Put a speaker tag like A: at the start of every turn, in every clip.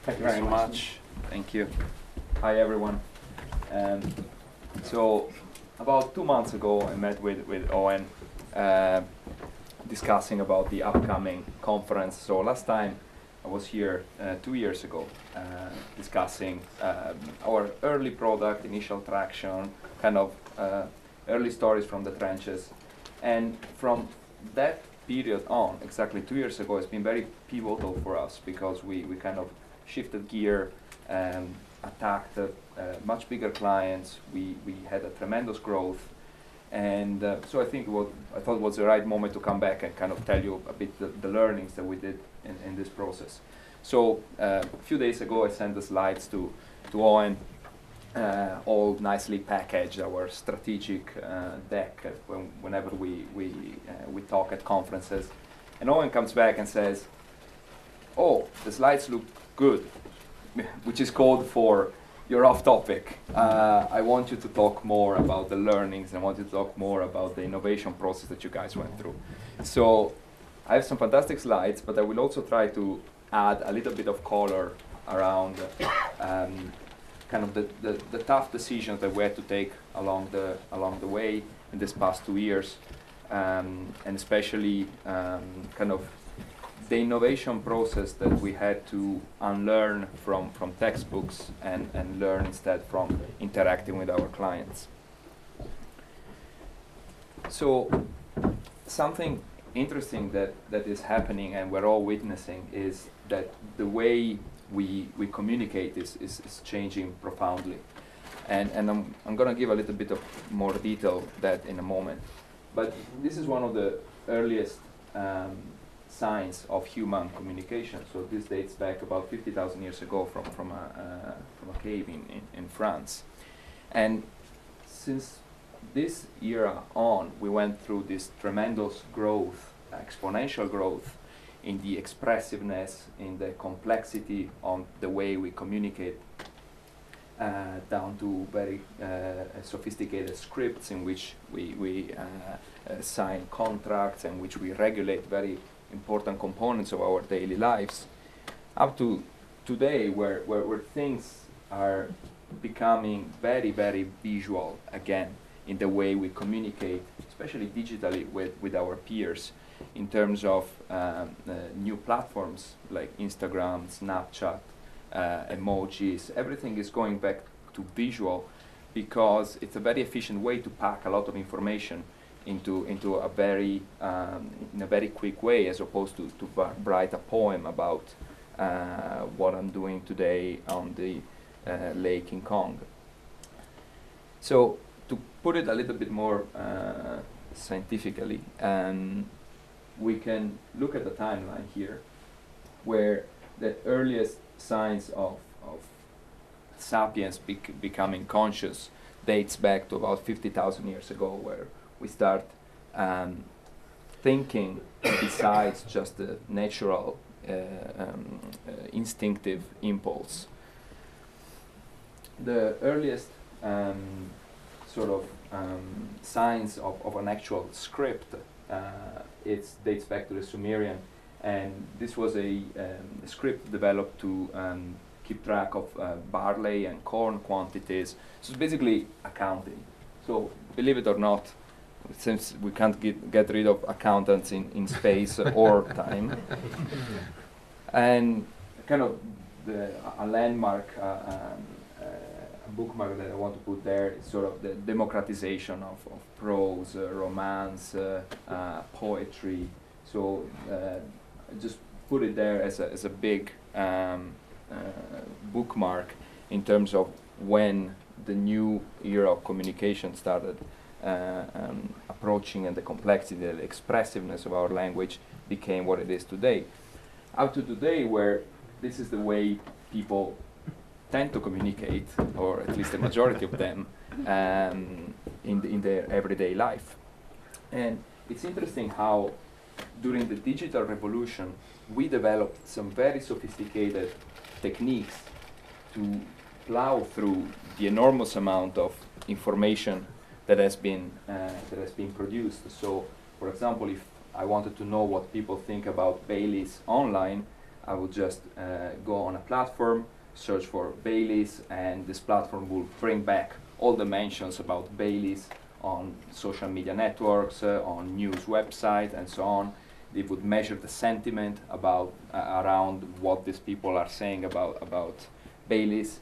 A: Thank you very much. Thank you. Hi, everyone. So, about 2 months ago, I met with Owen discussing about the upcoming conference. So last time I was here 2 years ago discussing our early product, initial traction, kind of early stories from the trenches. And from that period on, exactly 2 years ago, it's been very pivotal for us because we kind of shifted gear and attacked much bigger clients. We had a tremendous growth. And so I thought it was the right moment to come back and kind of tell you a bit the learnings that we did in this process. So a few days ago, I sent the slides to Owen, all nicely packaged, our strategic deck whenever we talk at conferences. And Owen comes back and says, "Oh, the slides look good," which is code for "you're off topic. I want you to talk more about the learnings. I want you to talk more about the innovation process that you guys went through." So I have some fantastic slides, but I will also try to add a little bit of color around kind of the tough decisions that we had to take along the way in this past 2 years, and especially kind of the innovation process that we had to unlearn from textbooks and learn instead from interacting with our clients. So something interesting that is happening and we're all witnessing is that the way we communicate is changing profoundly. And I'm going to give a little bit of more detail that in a moment. But this is one of the earliest signs of human communication. So this dates back about 50,000 years ago from a cave in France. And since this era on, we went through this tremendous growth, exponential growth in the expressiveness, in the complexity on the way we communicate, down to very sophisticated scripts in which we sign contracts and which we regulate very important components of our daily lives, up to today where things are becoming very, very visual again in the way we communicate, especially digitally with our peers, in terms of new platforms like Instagram, Snapchat, emojis. Everything is going back to visual because it's a very efficient way to pack a lot of information into a very in a very quick way, as opposed to write a poem about what I'm doing today on the lake in Kong. So to put it a little bit more scientifically, we can look at the timeline here, where the earliest signs of sapiens becoming conscious dates back to about 50,000 years ago, where we start thinking besides just the natural instinctive impulse. The earliest sort of signs of an actual script it dates back to the Sumerian, and this was a script developed to keep track of barley and corn quantities. So it's basically accounting. So believe it or not, since we can't get rid of accountants in space or time, and kind of a landmark, a bookmark that I want to put there is sort of the democratization of prose, romance, poetry. So just put it there as a big bookmark in terms of when the new era of communication started approaching, and the complexity, the expressiveness of our language became what it is today. Up to today, where this is the way people tend to communicate, or at least the majority of them, in their everyday life. And it's interesting how during the digital revolution we developed some very sophisticated techniques to plow through the enormous amount of information that has been produced. So, for example, if I wanted to know what people think about Baileys online, I would just go on a platform, search for Baileys, and this platform will bring back all the mentions about Baileys on social media networks, on news websites, and so on. It would measure the sentiment about around what these people are saying about Baileys.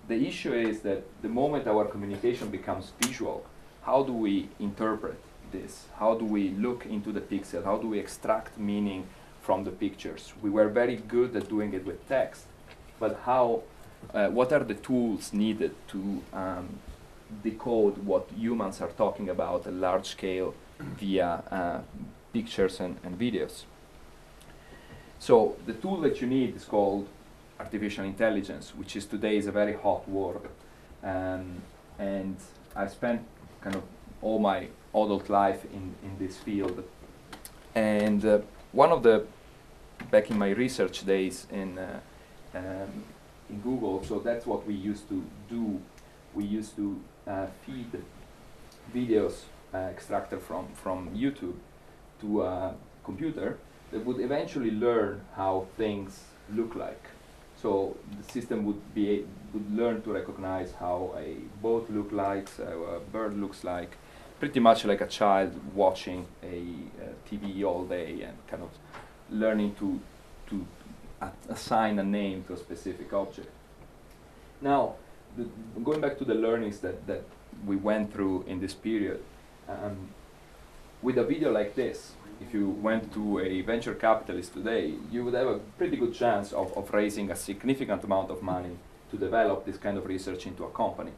A: The issue is that the moment our communication becomes visual, how do we interpret this? How do we look into the pixel? How do we extract meaning from the pictures? We were very good at doing it with text, but how? What are the tools needed to decode what humans are talking about at large scale via pictures and videos? So the tool that you need is called artificial intelligence, which is today is a very hot word. And I spent kind of all my adult life in this field. And one of the, back in my research days in Google, so that's what we used to do. We used to feed videos extracted from YouTube to a computer that would eventually learn how things look like. So the system would learn to recognize how a boat looks like, how a bird looks like, pretty much like a child watching a TV all day and kind of learning to assign a name to a specific object. Now, going back to the learnings that we went through in this period, with a video like this, if you went to a venture capitalist today, you would have a pretty good chance of raising a significant amount of money to develop this kind of research into a company.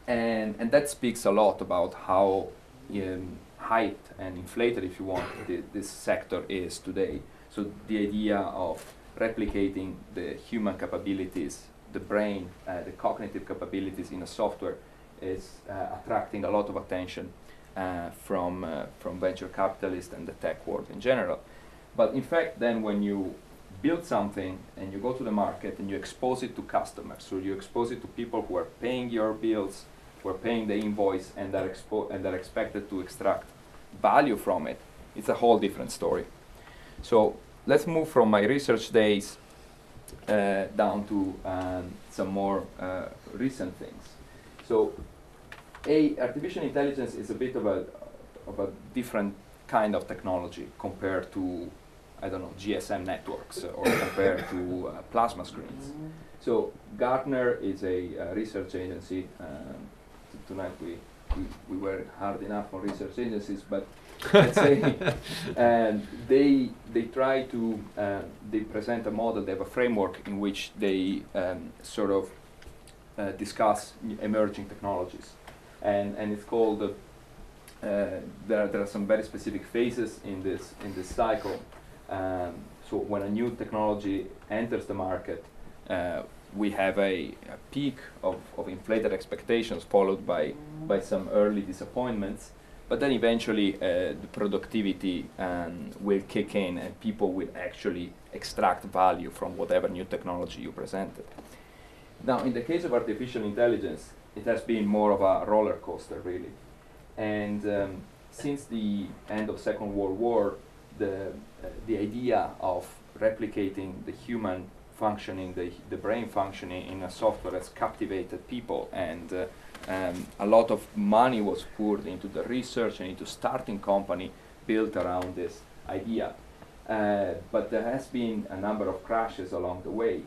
A: And that speaks a lot about how hyped and inflated, if you want, this sector is today. So the idea of replicating the human capabilities, the brain, the cognitive capabilities in a software is attracting a lot of attention from venture capitalists and the tech world in general. But in fact, then when you build something and you go to the market and you expose it to customers, so you expose it to people who are paying your bills, who are paying the invoice, and are expected to extract value from it, it's a whole different story. So let's move from my research days down to some more recent things. So artificial intelligence is a bit of a different kind of technology compared to, I don't know, GSM networks or compared to plasma screens. So Gartner is a research agency. Tonight we were hard enough on research agencies, but let's say they try to they present a model. They have a framework in which they sort of discuss emerging technologies, and it's called. There are some very specific phases in this cycle. So when a new technology enters the market, we have a peak of inflated expectations followed by some early disappointments, but then eventually the productivity will kick in and people will actually extract value from whatever new technology you presented. Now, in the case of artificial intelligence, it has been more of a roller coaster, really. And since the end of Second World War, the idea of replicating the human functioning, the brain functioning in a software has captivated people, and a lot of money was poured into the research and into starting company built around this idea. But there has been a number of crashes along the way.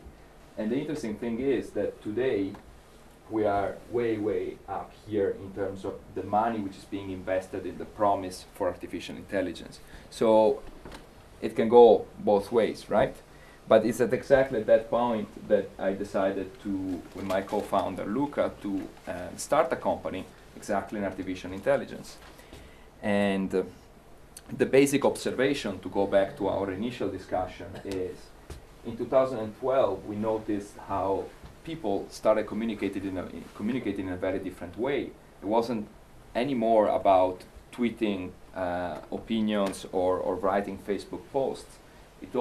A: And the interesting thing is that today we are way up here in terms of the money which is being invested in the promise for artificial intelligence. So it can go both ways, right? But it's at exactly that point that I decided to, with my co-founder Luca, to start a company exactly in artificial intelligence. And the basic observation, to go back to our initial discussion, is in 2012 we noticed how people started communicating in a very different way. It wasn't anymore about tweeting opinions or writing Facebook posts. It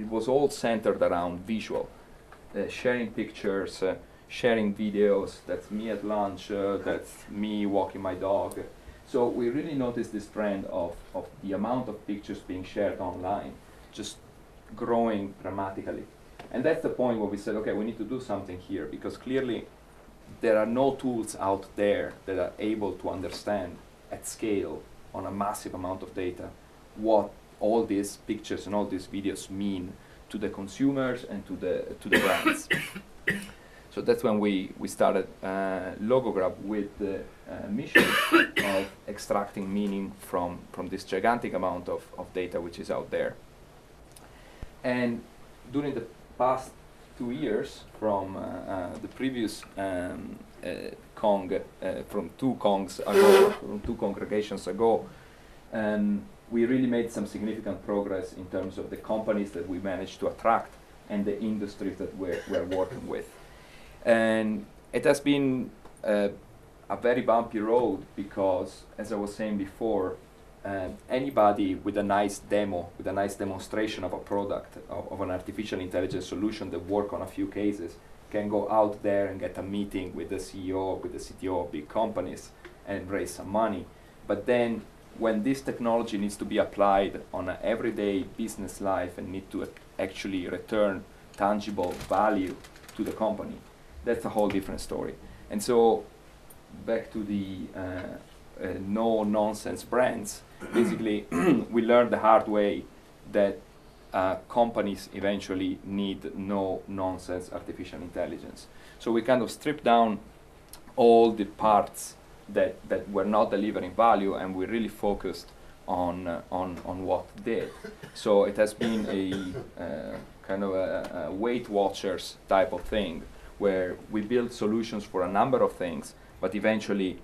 A: was all centered around visual, sharing pictures, sharing videos. That's me at lunch, that's me walking my dog. So we really noticed this trend of the amount of pictures being shared online just growing dramatically. And that's the point where we said, okay, we need to do something here, because clearly there are no tools out there that are able to understand at scale on a massive amount of data what all these pictures and all these videos mean to the consumers and to the brands. So that's when we started LogoGrab with the mission of extracting meaning from this gigantic amount of data which is out there. And during the past 2 years, from the previous Cong, from two Kongs ago, from two congregations ago, we really made some significant progress in terms of the companies that we managed to attract and the industries that we're working with. And it has been a very bumpy road because, as I was saying before, anybody with a nice demo, with a nice demonstration of a product, of an artificial intelligence solution that work on a few cases, can go out there and get a meeting with the CEO, with the CTO of big companies and raise some money. But then when this technology needs to be applied on an everyday business life and need to actually return tangible value to the company, that's a whole different story. And so back to the no-nonsense brands, basically we learned the hard way that companies eventually need no-nonsense artificial intelligence. So we kind of stripped down all the parts that were not delivering value, and we really focused on what did. So it has been a kind of a Weight Watchers type of thing, where we build solutions for a number of things, but eventually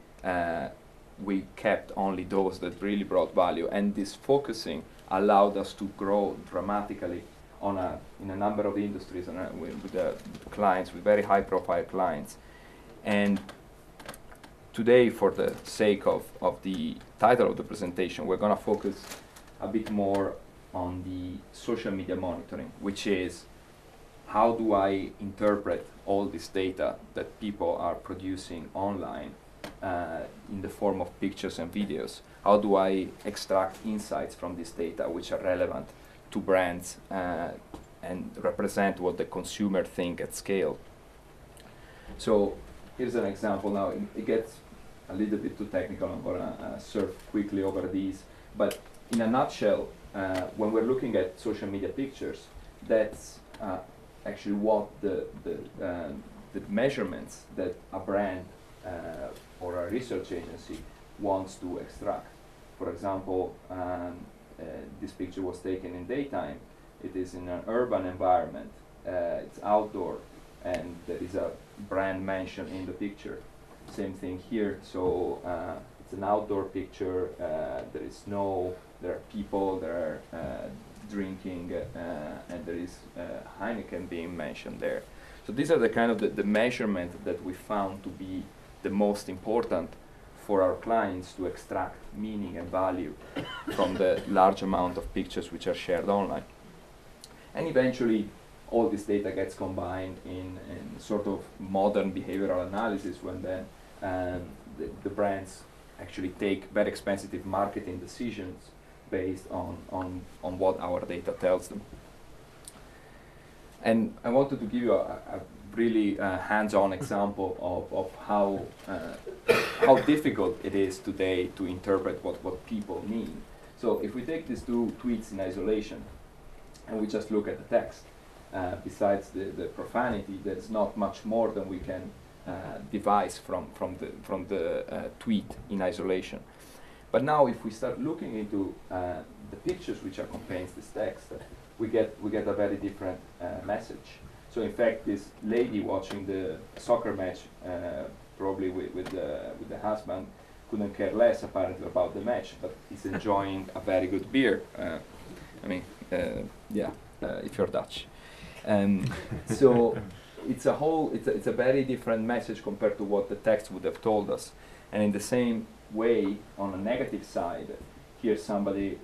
A: we kept only those that really brought value. And this focusing allowed us to grow dramatically in a number of industries and with clients, with very high-profile clients. And today, for the sake of the title of the presentation, we're going to focus a bit more on the social media monitoring, which is how do I interpret all this data that people are producing online in the form of pictures and videos? How do I extract insights from this data which are relevant to brands and represent what the consumer think at scale? So here's an example. Now it gets a little bit too technical. I'm going to surf quickly over these. But in a nutshell, when we're looking at social media pictures, that's actually what the measurements that a brand or a research agency wants to extract. For example, this picture was taken in daytime. It is in an urban environment. It's outdoor, and there is a brand mentioned in the picture. Same thing here. So it's an outdoor picture. There is snow. There are people. There are drinking, and there is Heineken being mentioned there. So these are the kind of the measurement that we found to be the most important for our clients to extract meaning and value from the large amount of pictures which are shared online. And eventually, all this data gets combined in sort of modern behavioral analysis, when then the brands actually take very expensive marketing decisions based on what our data tells them. And I wanted to give you a really hands-on example of how difficult it is today to interpret what people mean. So if we take these two tweets in isolation and we just look at the text, besides the profanity, there's not much more than we can devise from the tweet in isolation. But now if we start looking into the pictures which accompanies this text, we get a very different message. So in fact, this lady watching the soccer match, probably with the husband, couldn't care less apparently about the match, but is enjoying a very good beer. If you're Dutch. So it's a very different message compared to what the text would have told us. And in the same way, on a negative side, here's somebody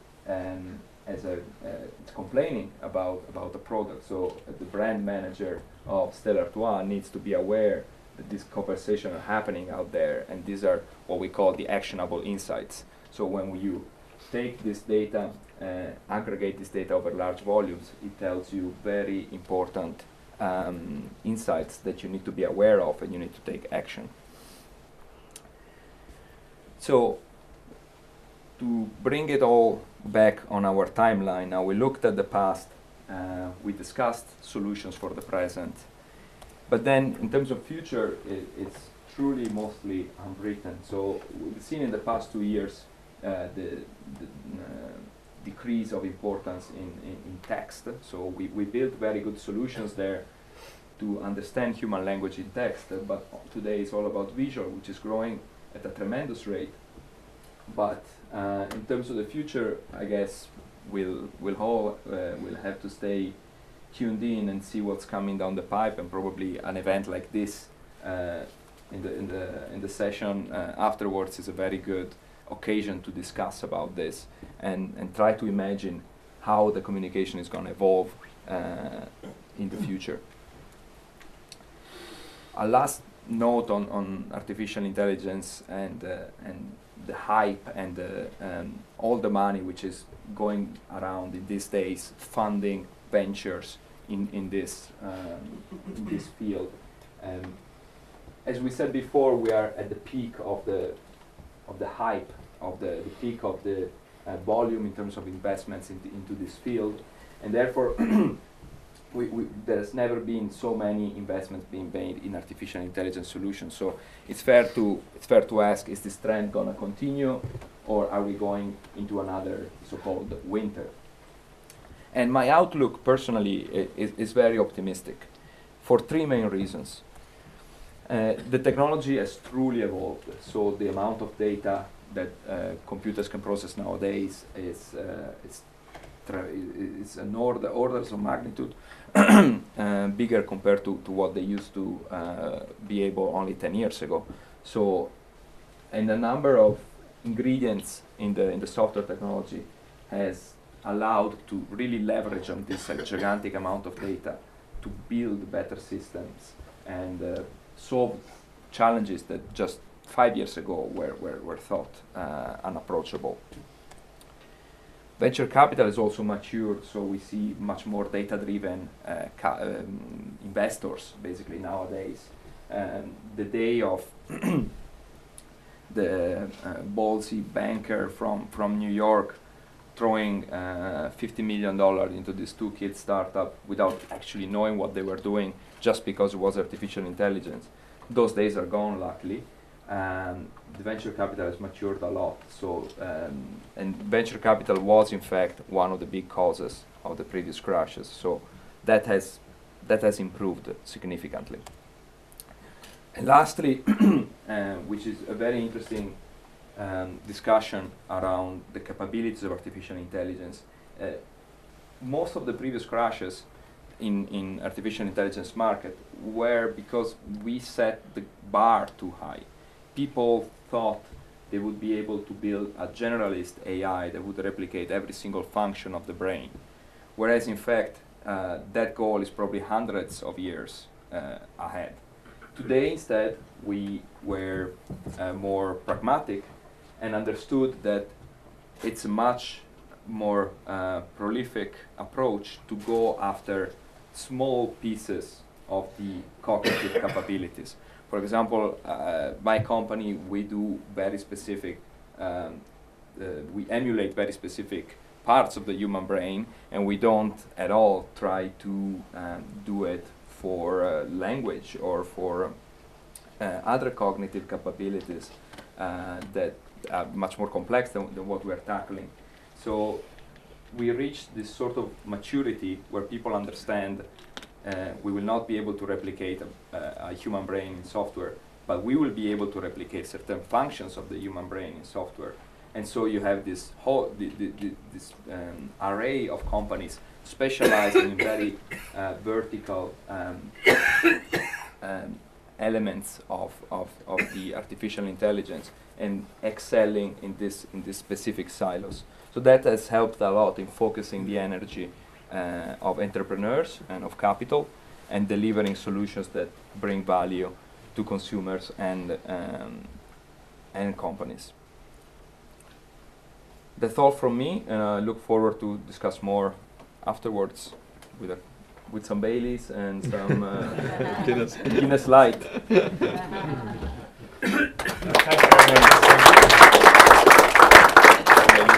A: it's complaining about the product. So the brand manager of Stella Artois needs to be aware that these conversations are happening out there, and these are what we call the actionable insights. So when you take this data, aggregate this data over large volumes, it tells you very important insights that you need to be aware of and you need to take action. So, to bring it all back on our timeline, now we looked at the past, we discussed solutions for the present, but then in terms of future, it's truly mostly unwritten. So we've seen in the past 2 years the decrease of importance in text. So we built very good solutions there to understand human language in text, but today it's all about visual, which is growing at a tremendous rate. But in terms of the future, I guess we'll have to stay tuned in and see what's coming down the pipe, and probably an event like this in the session afterwards is a very good occasion to discuss about this and try to imagine how the communication is going to evolve in the future. A last note on artificial intelligence and the hype and all the money which is going around in these days funding ventures in this field. As we said before, we are at the peak of the hype, of the peak of the volume in terms of investments into this field, and therefore there's never been so many investments being made in artificial intelligence solutions. So it's fair to ask: is this trend going to continue, or are we going into another so-called winter? And my outlook personally is very optimistic for three main reasons. The technology has truly evolved. So the amount of data that computers can process nowadays is an orders of magnitude bigger compared to what they used to be able only 10 years ago. So, and the number of ingredients in the software technology has allowed to really leverage on this gigantic amount of data to build better systems and solve challenges that just 5 years ago were thought unapproachable. Venture capital is also matured, so we see much more data-driven investors basically nowadays. The day of the ballsy banker from New York throwing $50 million into this 2-kid startup without actually knowing what they were doing just because it was artificial intelligence. Those days are gone, luckily. The venture capital has matured a lot. So, and venture capital was in fact one of the big causes of the previous crashes. So that has improved significantly. And lastly, which is a very interesting discussion around the capabilities of artificial intelligence. Most of the previous crashes in artificial intelligence market were because we set the bar too high. People thought they would be able to build a generalist AI that would replicate every single function of the brain, whereas in fact that goal is probably hundreds of years ahead. Today instead we were more pragmatic and understood that it's a much more prolific approach to go after small pieces of the cognitive capabilities. For example, my company, we do very specific, we emulate very specific parts of the human brain, and we don't at all try to do it for language or for other cognitive capabilities that are much more complex than what we're tackling. So we reached this sort of maturity where people understand we will not be able to replicate a human brain in software, but we will be able to replicate certain functions of the human brain in software. And so you have this whole this array of companies specializing in very vertical elements of the artificial intelligence and excelling in this specific silos. So that has helped a lot in focusing the energy of entrepreneurs and of capital and delivering solutions that bring value to consumers and companies. that's all from me, and I look forward to discuss more afterwards with some Baileys and some Guinness Light.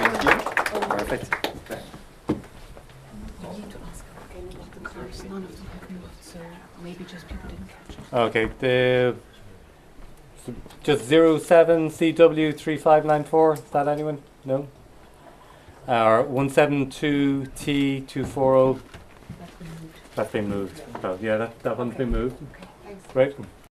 A: Perfect.
B: None of them have moved, so maybe just people didn't catch it.
C: Okay, just 07CW3594, is that anyone? No? Or 172T240,
B: That's been moved.
C: that's been moved. Oh, yeah, that one's been moved.
B: Okay, thanks.
C: Right.